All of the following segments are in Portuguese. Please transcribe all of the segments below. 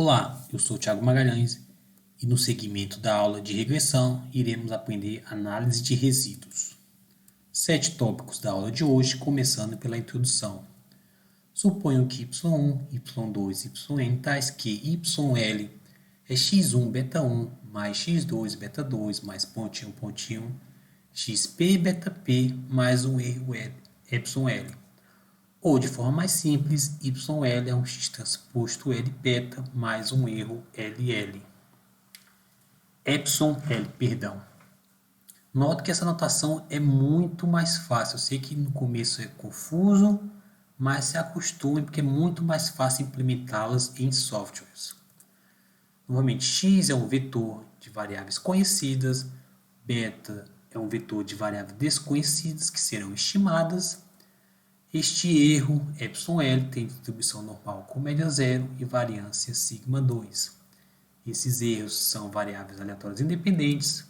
Olá, eu sou Thiago Magalhães e no segmento da aula de regressão iremos aprender análise de resíduos. 7 tópicos da aula de hoje, começando pela introdução. Suponho que y1, y2, yn tais que yl é x1 beta 1 mais x2 beta 2 mais pontinho pontinho, xp beta p mais um erro epsilon. Ou, de forma mais simples, YL é um x transposto L beta mais um erro LL. Epsilon L, perdão. Note que essa notação é muito mais fácil. Eu sei que no começo é confuso, mas se acostume porque é muito mais fácil implementá-las em softwares. Novamente, x é um vetor de variáveis conhecidas, beta é um vetor de variáveis desconhecidas que serão estimadas. Este erro, εl, tem distribuição normal com média zero e variância sigma 2. Esses erros são variáveis aleatórias independentes,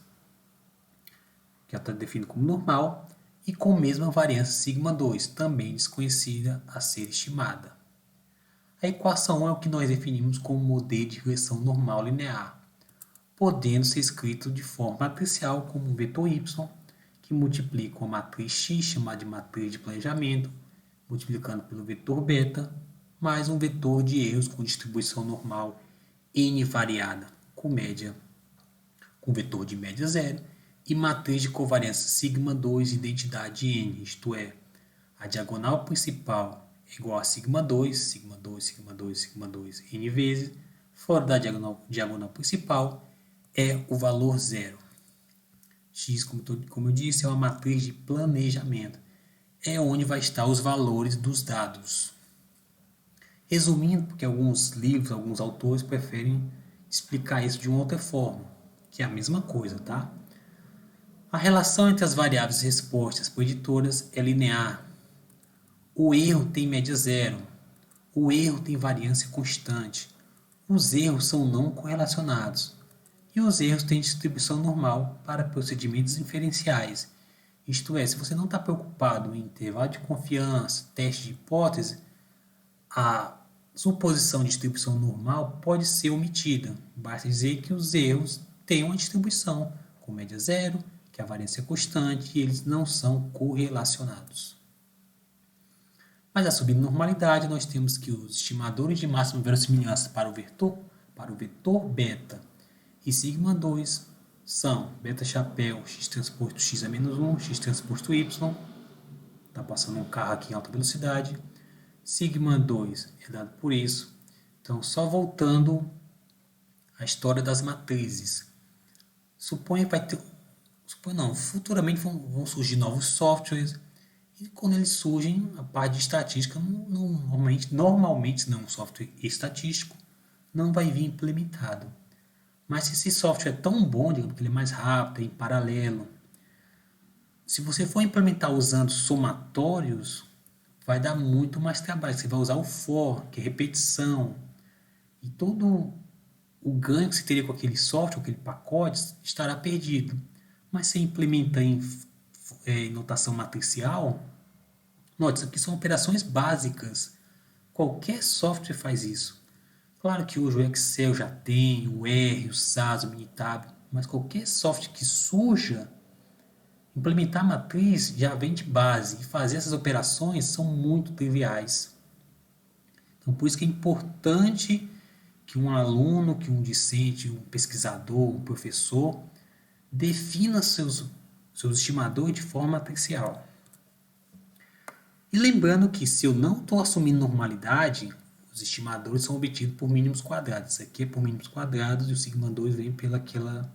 que eu defino como normal, e com mesma variância sigma 2, também desconhecida a ser estimada. A equação 1 é o que nós definimos como modelo de regressão normal linear, podendo ser escrito de forma matricial como um vetor y, que multiplica uma matriz x, chamada de matriz de planejamento, multiplicando pelo vetor beta, mais um vetor de erros com distribuição normal n variada, com vetor de média zero, e matriz de covariância sigma 2 identidade n, isto é, a diagonal principal é igual a sigma 2, sigma 2, sigma 2, sigma 2, n vezes, fora da diagonal principal é o valor zero. X, como eu disse, é uma matriz de planejamento. É onde vai estar os valores dos dados. Resumindo, porque alguns livros, alguns autores preferem explicar isso de uma outra forma, que é a mesma coisa, tá? A relação entre as variáveis respostas preditoras é linear. O erro tem média zero. O erro tem variância constante. Os erros são não correlacionados. E os erros têm distribuição normal para procedimentos inferenciais. Isto é, se você não está preocupado em intervalo de confiança, teste de hipótese, a suposição de distribuição normal pode ser omitida. Basta dizer que os erros têm uma distribuição com média zero, que a variância é constante e eles não são correlacionados. Mas a subnormalidade, nós temos que os estimadores de máxima verossimilhança para o vetor beta e sigma 2 são beta chapéu, x transposto x a menos 1, x transposto y, está passando um carro aqui em alta velocidade, sigma 2 é dado por isso. Então, só voltando à história das matrizes. Futuramente vão surgir novos softwares, e quando eles surgem, a parte de estatística, normalmente não, um software estatístico, não vai vir implementado. Mas se esse software é tão bom, digamos que ele é mais rápido, é em paralelo, se você for implementar usando somatórios, vai dar muito mais trabalho. Você vai usar o for, que é repetição, e todo o ganho que você teria com aquele software, aquele pacote, estará perdido. Mas se implementa em notação matricial, note, isso aqui são operações básicas. Qualquer software faz isso. Claro que hoje o Excel já tem, o R, o SAS, o Minitab, mas qualquer software que surja, implementar a matriz já vem de base e fazer essas operações são muito triviais. Então, por isso que é importante que um aluno, que um discente, um pesquisador, um professor, defina seus estimadores de forma matricial. E lembrando que se eu não estou assumindo normalidade, os estimadores são obtidos por mínimos quadrados. Isso aqui é por mínimos quadrados e o sigma 2 vem pelaquela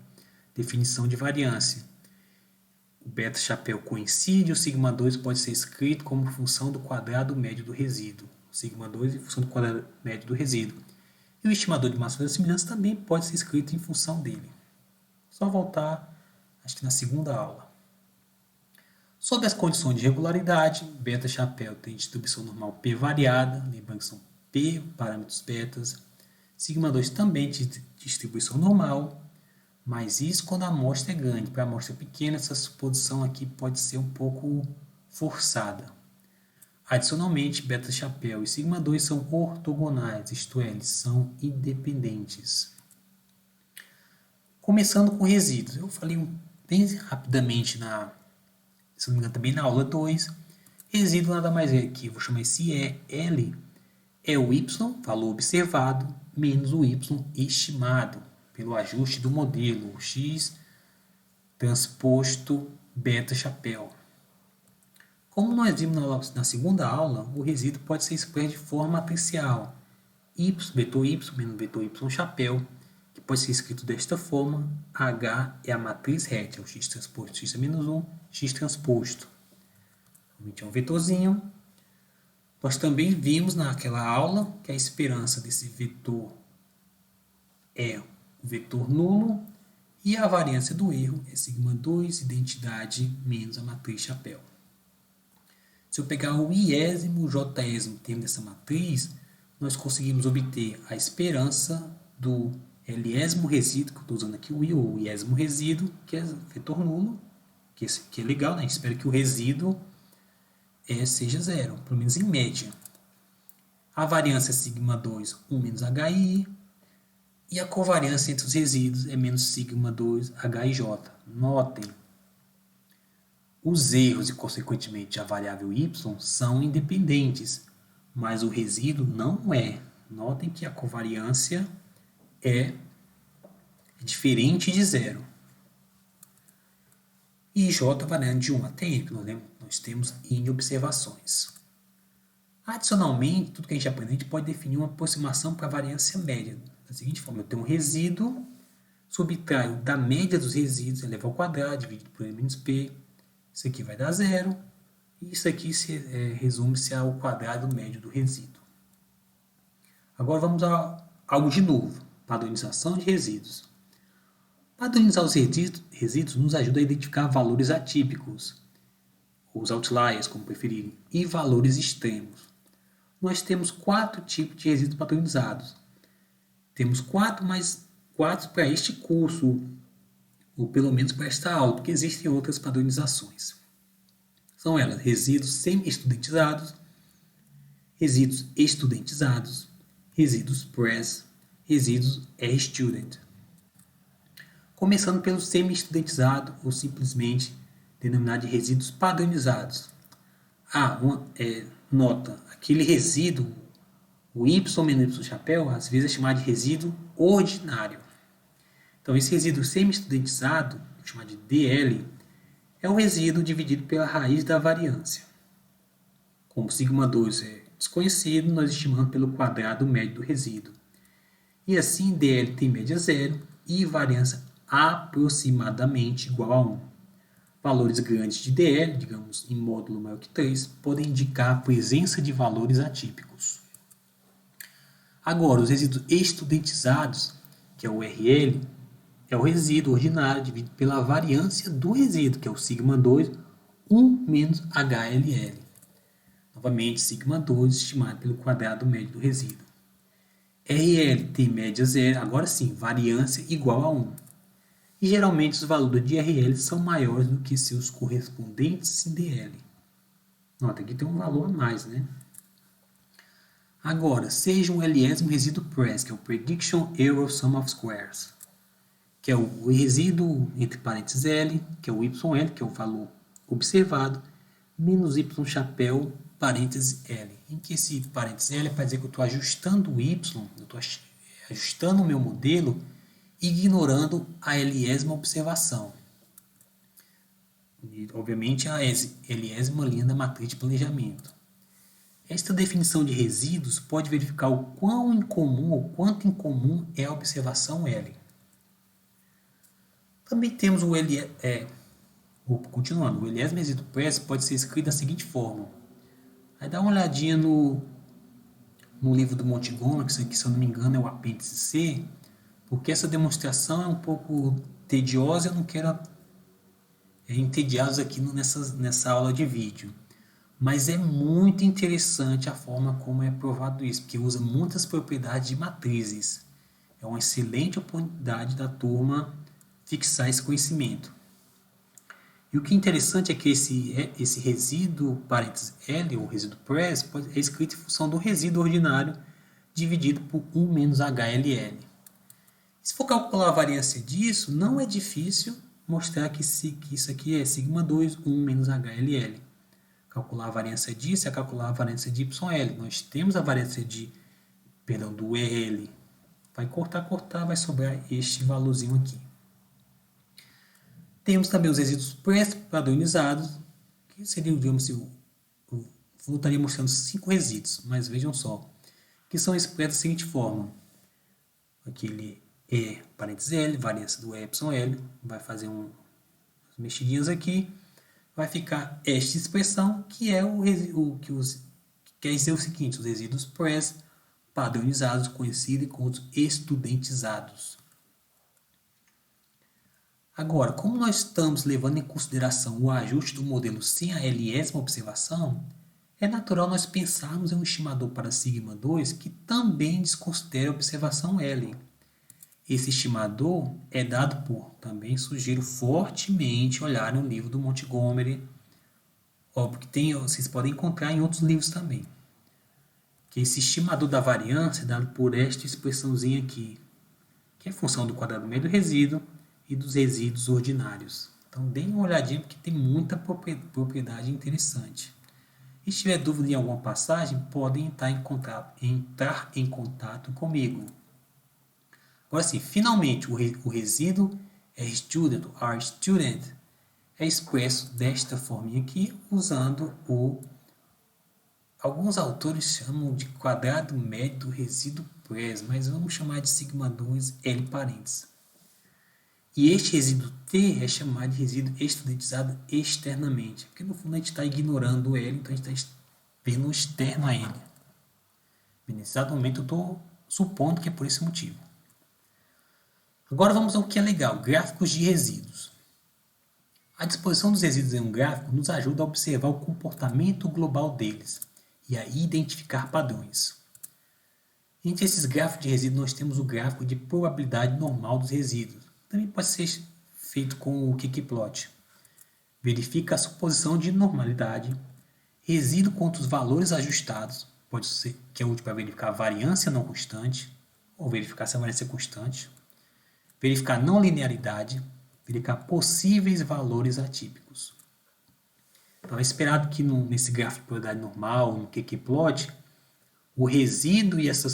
definição de variância. O beta chapéu coincide, o sigma 2 pode ser escrito como função do quadrado médio do resíduo. Sigma 2 em função do quadrado médio do resíduo. E o estimador de máxima verossimilhança também pode ser escrito em função dele. Só voltar, acho que na segunda aula. Sob as condições de regularidade, beta chapéu tem distribuição normal P variada, lembrando que são P parâmetros betas. Sigma 2 também tem distribuição normal, mas isso quando a amostra é grande. Para a amostra pequena, essa suposição aqui pode ser um pouco forçada. Adicionalmente, beta chapéu e sigma 2 são ortogonais, isto é, eles são independentes. Começando com resíduos, eu falei bem rapidamente, se não me engano, também na aula 2. Resíduo nada mais é que, vou chamar esse L, é o y, valor observado, menos o y estimado, pelo ajuste do modelo, o x transposto beta chapéu. Como nós vimos na segunda aula, o resíduo pode ser expresso de forma matricial. Vetor y menos vetor y chapéu, que pode ser escrito desta forma. H é a matriz reta, o x transposto x é menos 1, x transposto. É um vetorzinho. Nós também vimos naquela aula que a esperança desse vetor é o vetor nulo e a variância do erro é sigma 2, identidade, menos a matriz chapéu. Se eu pegar o iésimo, o jésimo termo dessa matriz, nós conseguimos obter a esperança do Lésimo resíduo, que eu estou usando aqui o I, ou iésimo resíduo, que é vetor nulo, que é legal, né? A gente espera que o resíduo seja zero, pelo menos em média. A variância é sigma 2, 1 menos HI, e a covariância entre os resíduos é menos sigma 2 HIJ. Notem, os erros e, consequentemente, a variável y são independentes, mas o resíduo não é. Notem que a covariância é diferente de zero. E J variando de 1 até N, nós temos N observações. Adicionalmente, tudo que a gente aprende, a gente pode definir uma aproximação para a variância média. Da seguinte forma, eu tenho um resíduo, subtraio da média dos resíduos, eleva ao quadrado, dividido por N menos P. Isso aqui vai dar zero. E isso aqui resume-se ao quadrado médio do resíduo. Agora vamos a algo de novo. Padronização de resíduos. Padronizar os resíduos nos ajuda a identificar valores atípicos, os outliers, como preferirem, e valores extremos. Nós temos 4 tipos de resíduos padronizados. Temos 4 mais 4 para este curso, ou pelo menos para esta aula, porque existem outras padronizações. São elas resíduos semi-estudentizados, resíduos estudentizados, resíduos PRES, resíduos R-Student. Começando pelo semi-estudentizado, ou simplesmente denominado de resíduos padronizados. Nota, aquele resíduo, o y menos y chapéu, às vezes é chamado de resíduo ordinário. Então, esse resíduo semi-estudentizado, chamado de DL, é o resíduo dividido pela raiz da variância. Como sigma 2 é desconhecido, nós estimamos pelo quadrado médio do resíduo. E assim, DL tem média zero e variância aproximadamente igual a 1. Valores grandes de DL, digamos em módulo maior que 3, podem indicar a presença de valores atípicos. Agora, os resíduos estudentizados, que é o RL, é o resíduo ordinário dividido pela variância do resíduo, que é o sigma 2, 1 menos HLL. Novamente, sigma 2 estimado pelo quadrado médio do resíduo. RL tem média zero, agora sim, variância igual a 1. E geralmente os valores de RL são maiores do que seus correspondentes em DL. Nota, aqui tem um valor a mais, né? Agora, seja um Lésimo resíduo PRES, que é o Prediction Error Sum of Squares, que é o resíduo entre parênteses L, que é o YL, que é o valor observado, menos Y chapéu, parênteses L. Em que esse parênteses L é para dizer que eu estou ajustando o Y, eu estou ajustando o meu modelo, ignorando a Lésima observação. E, obviamente, a Lésima linha da matriz de planejamento. Esta definição de resíduos pode verificar o quão incomum ou quanto incomum é a observação L. Também temos o continuando, o Lésimo resíduo PRES pode ser escrito da seguinte forma. Aí dá uma olhadinha no livro do Montgomery, que isso aqui, se eu não me engano, é o apêndice C, porque essa demonstração é um pouco tediosa e eu não quero entediá-los aqui nessa aula de vídeo. Mas é muito interessante a forma como é provado isso, porque usa muitas propriedades de matrizes. É uma excelente oportunidade da turma fixar esse conhecimento. E o que é interessante é que esse resíduo parênteses L, ou resíduo press, é escrito em função do resíduo ordinário dividido por 1 menos HLL. Se for calcular a variância disso, não é difícil mostrar que isso aqui é sigma 2, 1 menos HLL. Calcular a variância disso é calcular a variância de YL. Nós temos a variância do EL. Vai cortar, vai sobrar este valorzinho aqui. Temos também os resíduos pré-padronizados, que seria, digamos assim, eu estaria mostrando 5 resíduos, mas vejam só, que são expressos da seguinte forma. Aquele E, parênteses L, variância do EYL, vai fazer umas mexidinhas aqui, vai ficar esta expressão, que é quer dizer o seguinte, os resíduos pré-padronizados, conhecidos como estudentizados. Agora, como nós estamos levando em consideração o ajuste do modelo sem a Lésima observação, é natural nós pensarmos em um estimador para sigma 2 que também desconsidere a observação L. Esse estimador é dado por, também sugiro fortemente olhar no livro do Montgomery, óbvio que vocês podem encontrar em outros livros também, que esse estimador da variância é dado por esta expressãozinha aqui, que é função do quadrado médio do resíduo e dos resíduos ordinários. Então, deem uma olhadinha porque tem muita propriedade interessante. E se tiver dúvida em alguma passagem, podem entrar em contato comigo. Agora sim, finalmente, o resíduo student é expresso desta forma aqui, usando alguns autores chamam de quadrado médio do resíduo press, mas vamos chamar de sigma 2 L parênteses. E este resíduo T é chamado de resíduo estudentizado externamente, porque no fundo a gente está ignorando o L, então a gente está vendo o externo a ele. Nesse exato momento eu estou supondo que é por esse motivo. Agora vamos ao que é legal, gráficos de resíduos. A disposição dos resíduos em um gráfico nos ajuda a observar o comportamento global deles e a identificar padrões. Entre esses gráficos de resíduos nós temos o gráfico de probabilidade normal dos resíduos. Também pode ser feito com o kkplot. Verifica a suposição de normalidade, resíduo contra os valores ajustados, pode ser que é útil para verificar a variância não constante, ou verificar se a variância é constante, verificar não linearidade, verificar possíveis valores atípicos. Então é esperado que nesse gráfico de probabilidade normal, no kkplot, o resíduo e essa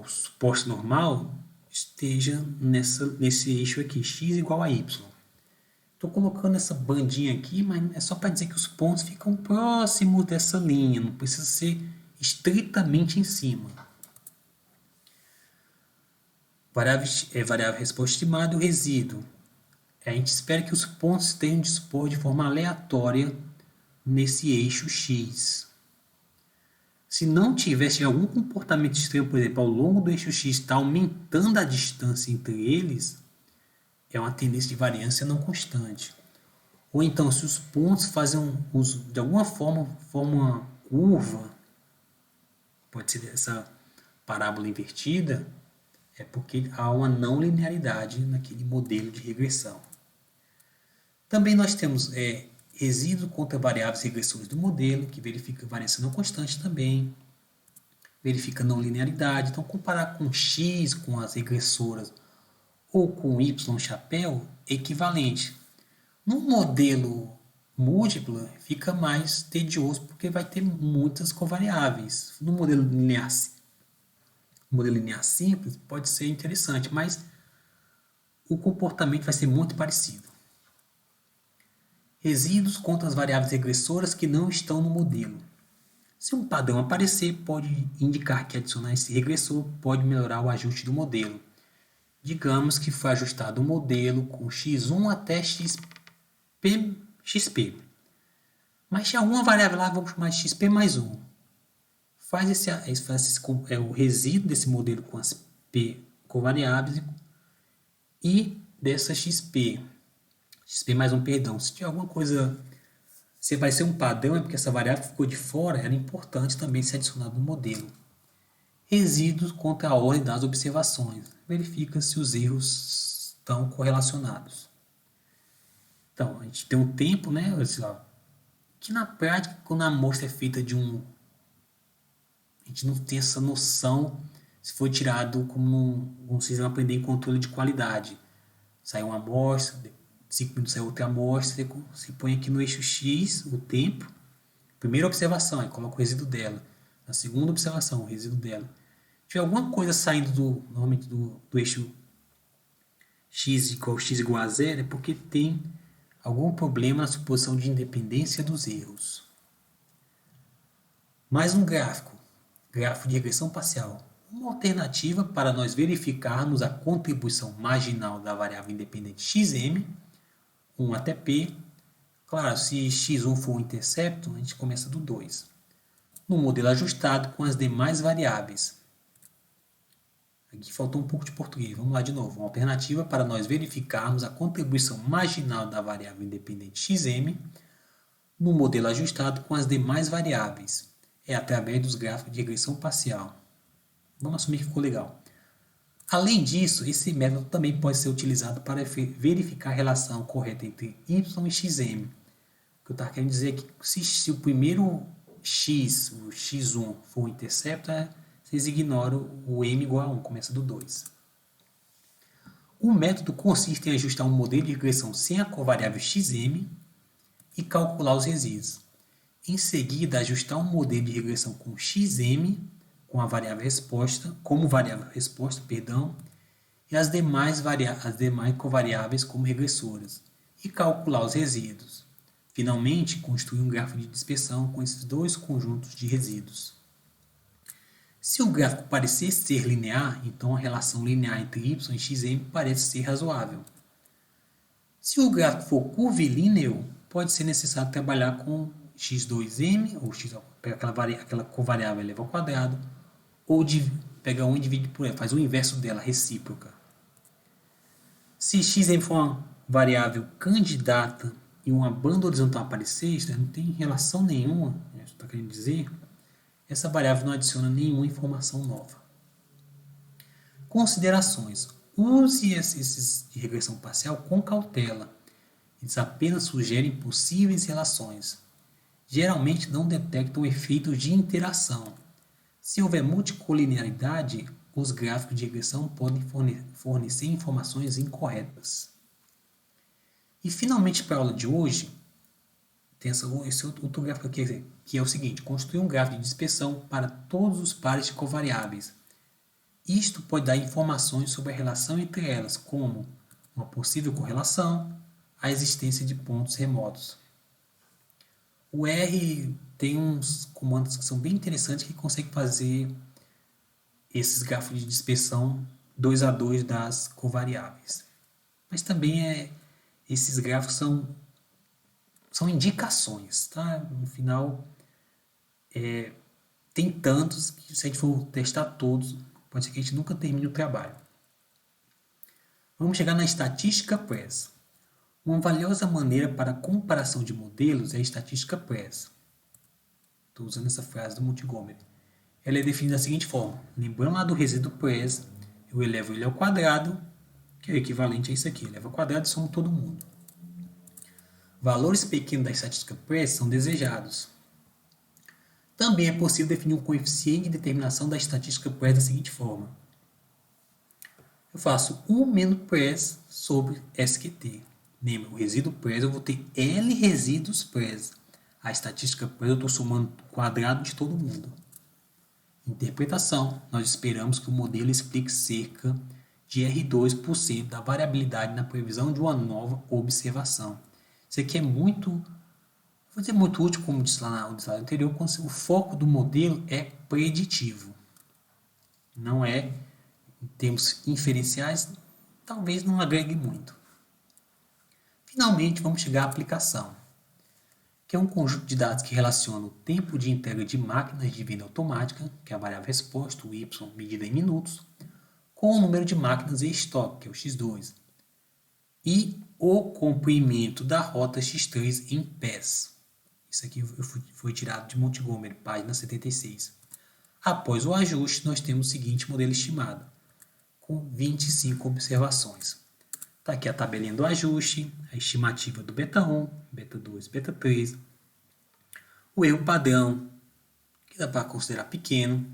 suposta normal esteja nesse eixo aqui, x igual a y. Estou colocando essa bandinha aqui, mas é só para dizer que os pontos ficam próximos dessa linha, não precisa ser estritamente em cima. Variável resposta estimada e o resíduo. A gente espera que os pontos tenham de dispor de forma aleatória nesse eixo x. Se não tiver algum comportamento estranho, por exemplo, ao longo do eixo x está aumentando a distância entre eles, é uma tendência de variância não constante. Ou então, se os pontos fazem uso, de alguma forma, formam uma curva, pode ser essa parábola invertida, é porque há uma não linearidade naquele modelo de regressão. Também nós temos resíduo contra variáveis regressores do modelo, que verifica variância não constante também, verifica não linearidade. Então, comparar com x, com as regressoras, ou com y chapéu, é equivalente. No modelo múltiplo, fica mais tedioso, porque vai ter muitas covariáveis. No modelo linear simples, pode ser interessante, mas o comportamento vai ser muito parecido. Resíduos contra as variáveis regressoras que não estão no modelo. Se um padrão aparecer, pode indicar que adicionar esse regressor pode melhorar o ajuste do modelo. Digamos que foi ajustado o modelo com x1 até xp. Mas tinha alguma variável lá, vamos chamar de xp mais 1. Faz o resíduo desse modelo com as p covariáveis e dessa xp mais 1, perdão. Se tiver alguma coisa, se vai ser um padrão, é porque essa variável ficou de fora, era importante também ser adicionado no modelo. Resíduos contra a ordem das observações. Verifica se os erros estão correlacionados. Então, a gente tem um tempo, né, que na prática, quando a amostra é feita a gente não tem essa noção se foi tirado como vocês vão aprender em controle de qualidade. Sai uma amostra, 5 minutos sai outra amostra, você põe aqui no eixo X o tempo, primeira observação, aí coloca o resíduo dela. Na segunda observação, o resíduo dela. Se tiver alguma coisa saindo normalmente do eixo X igual a zero, é porque tem algum problema na suposição de independência dos erros. Mais um gráfico de regressão parcial. Uma alternativa para nós verificarmos a contribuição marginal da variável independente xm, 1 até p. Claro, se x1 for um intercepto, a gente começa do 2. No modelo ajustado com as demais variáveis. Aqui faltou um pouco de português. Vamos lá de novo. Uma alternativa para nós verificarmos a contribuição marginal da variável independente xm no modelo ajustado com as demais variáveis. É através dos gráficos de regressão parcial. Vamos assumir que ficou legal. Além disso, esse método também pode ser utilizado para verificar a relação correta entre y e xm. O que eu estava querendo dizer é que se o primeiro x, o x1, for um intercepto, vocês ignoram o m igual a 1, começa do 2. O método consiste em ajustar um modelo de regressão sem a covariável xm e calcular os resíduos. Em seguida, ajustar um modelo de regressão com xm, com a variável resposta, como variável resposta, e as demais covariáveis como regressoras, e calcular os resíduos. Finalmente, construir um gráfico de dispersão com esses dois conjuntos de resíduos. Se o gráfico parecer ser linear, então a relação linear entre y e xm parece ser razoável. Se o gráfico for curvilíneo, pode ser necessário trabalhar com x2m, ou x, pega aquela covariável eleva ao quadrado, ou pega 1 e divide por ela, faz o inverso dela, recíproca. Se xm for uma variável candidata e uma banda horizontal aparecer, não tem relação nenhuma, está querendo dizer, essa variável não adiciona nenhuma informação nova. Considerações. Use esses de regressão parcial com cautela. Eles apenas sugerem possíveis relações. Geralmente não detectam efeitos de interação. Se houver multicolinearidade, os gráficos de regressão podem fornecer informações incorretas. E finalmente, para a aula de hoje, tem esse outro gráfico aqui, que é o seguinte: construir um gráfico de dispersão para todos os pares de covariáveis. Isto pode dar informações sobre a relação entre elas, como uma possível correlação, a existência de pontos remotos. O R tem uns comandos que são bem interessantes que conseguem fazer esses gráficos de dispersão 2 a 2 das covariáveis. Mas também esses gráficos são indicações, tá? No final, tem tantos que se a gente for testar todos, pode ser que a gente nunca termine o trabalho. Vamos chegar na estatística PRESS. Uma valiosa maneira para a comparação de modelos é a estatística PRESS. Estou usando essa frase do Montgomery. Ela é definida da seguinte forma: lembrando lá do resíduo PRESS, eu elevo ele ao quadrado, que é equivalente a isso aqui. Eleva ao quadrado e somo todo mundo. Valores pequenos da estatística PRESS são desejados. Também é possível definir um coeficiente de determinação da estatística PRESS da seguinte forma: eu faço 1 menos PRESS sobre SQT. Lembra, o resíduo PRESS eu vou ter L resíduos PRESS. A estatística PRESS eu estou somando o quadrado de todo mundo. Interpretação: nós esperamos que o modelo explique cerca de R2% da variabilidade na previsão de uma nova observação. Isso aqui é muito, vou dizer muito útil, como disse lá no slide anterior, quando o foco do modelo é preditivo. Não é, em termos inferenciais, talvez não agregue muito. Finalmente, vamos chegar à aplicação, que é um conjunto de dados que relaciona o tempo de entrega de máquinas de venda automática, que é a variável resposta, o Y, medida em minutos, com o número de máquinas em estoque, que é o X2, e o comprimento da rota X3 em pés. Isso aqui foi tirado de Montgomery, página 76. Após o ajuste, nós temos o seguinte modelo estimado, com 25 observações. Está aqui a tabelinha do ajuste, a estimativa do beta 1, beta 2, beta 3, o erro padrão, que dá para considerar pequeno,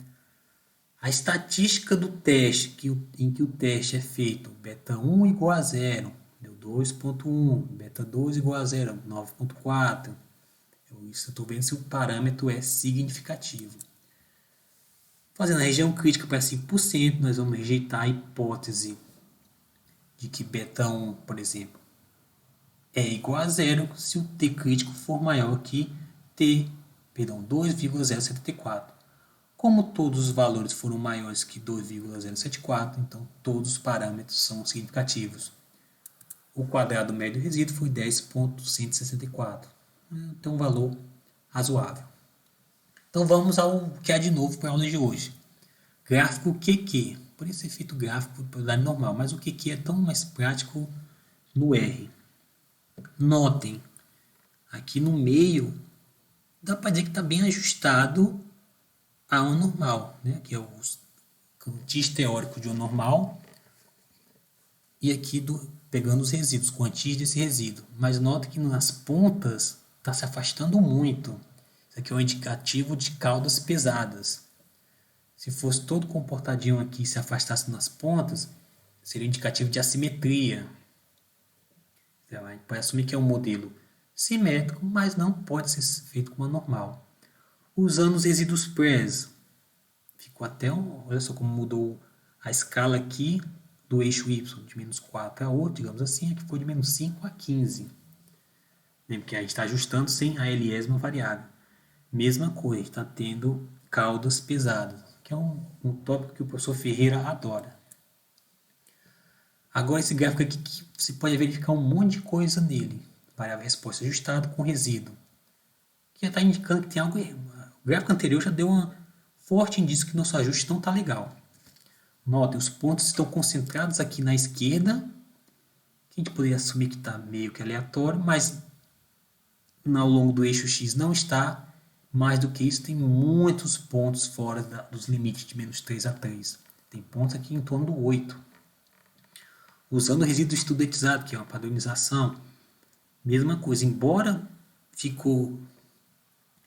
a estatística do teste, em que o teste é feito, beta 1 igual a 0, deu 2.1, beta 2 igual a 0, 9.4. Isso eu estou vendo se o parâmetro é significativo. Fazendo a região crítica para 5%, nós vamos rejeitar a hipótese de que beta 1, por exemplo, é igual a 0 se o t crítico for maior que 2,074. Como todos os valores foram maiores que 2,074, então todos os parâmetros são significativos. O quadrado médio do resíduo foi 10,164. Então um valor razoável. Então vamos ao que há de novo para a aula de hoje. Gráfico QQ. Por esse efeito gráfico de probabilidade normal, mas o QQ é tão mais prático no R. Notem, aqui no meio, dá para dizer que está bem ajustado a um normal, né? Aqui é o quantis teórico de um normal e aqui pegando os resíduos, quantis desse resíduo. Mas note que nas pontas está se afastando muito. Isso aqui é um indicativo de caudas pesadas. Se fosse todo comportadinho aqui e se afastasse nas pontas, seria um indicativo de assimetria. Então, a gente pode assumir que é um modelo simétrico, mas não pode ser feito como normal. Usando os resíduos PRES, ficou até olha só como mudou a escala aqui do eixo y de menos 4 a 8, digamos assim, aqui ficou de menos 5 a 15. Porque a gente está ajustando sem a milésima variável. Mesma coisa, a gente está tendo caudas pesadas, que é um tópico que o professor Ferreira adora. Agora esse gráfico aqui, que você pode verificar um monte de coisa nele. Variável resposta ajustada com resíduo. Que já está indicando que tem algo errado. O gráfico anterior já deu um forte indício que nosso ajuste não está legal. Notem, os pontos estão concentrados aqui na esquerda, que a gente poderia assumir que está meio que aleatório, mas ao longo do eixo X não está. Mais do que isso, tem muitos pontos fora dos limites de menos 3 a 3. Tem pontos aqui em torno do 8. Usando o resíduo estudantizado, que é uma padronização, mesma coisa, embora ficou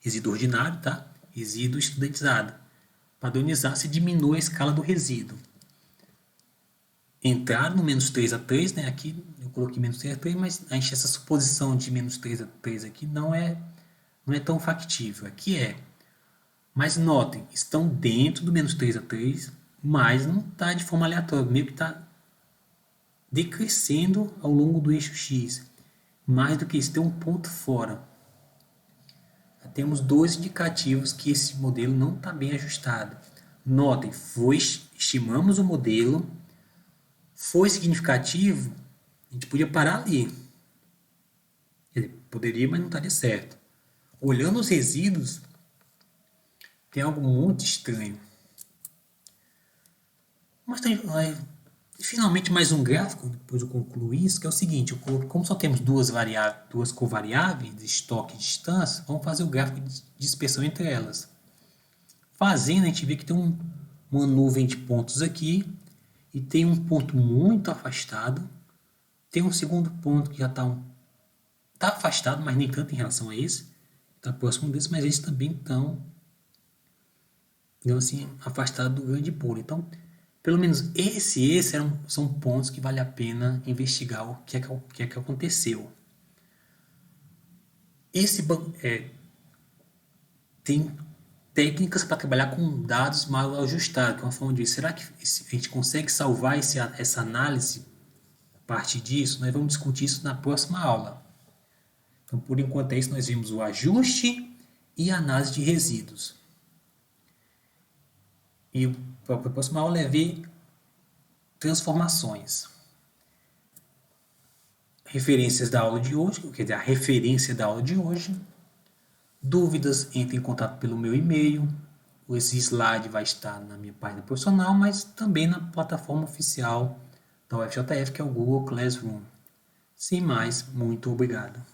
resíduo ordinário, tá? Resíduo estudantizado. Padronizar se diminui a escala do resíduo. Entrar no menos 3 a 3, né? Aqui eu coloquei menos 3 a 3, mas essa suposição de menos 3 a 3 aqui não é tão factível. Aqui é. Mas notem, estão dentro do menos 3 a 3, mas não está de forma aleatória, meio que está decrescendo ao longo do eixo X. Mais do que isso, tem um ponto fora. Temos dois indicativos que esse modelo não está bem ajustado. Notem, estimamos o modelo, foi significativo, a gente podia parar ali. Poderia, mas não estaria certo. Olhando os resíduos, tem algo muito estranho. Mas tem, finalmente mais um gráfico, depois eu concluo isso, que é o seguinte, como só temos duas covariáveis de estoque e distância, vamos fazer o gráfico de dispersão entre elas. Fazendo, a gente vê que tem uma nuvem de pontos aqui, e tem um ponto muito afastado, tem um segundo ponto que já está afastado, mas nem tanto em relação a esse, está próximo desse, mas eles também estão, assim, afastados do grande polo. Então, pelo menos esses são pontos que vale a pena investigar o que é que aconteceu. Tem técnicas para trabalhar com dados mal ajustados, que é uma forma de ver, será que a gente consegue salvar essa análise a partir disso? Nós vamos discutir isso na próxima aula. Então, por enquanto é isso, nós vimos o ajuste e a análise de resíduos. E a próxima aula é ver transformações. Referências da aula de hoje, quer dizer, a referência da aula de hoje. Dúvidas, entre em contato pelo meu e-mail. Esse slide vai estar na minha página profissional, mas também na plataforma oficial da UFJF, que é o Google Classroom. Sem mais, muito obrigado.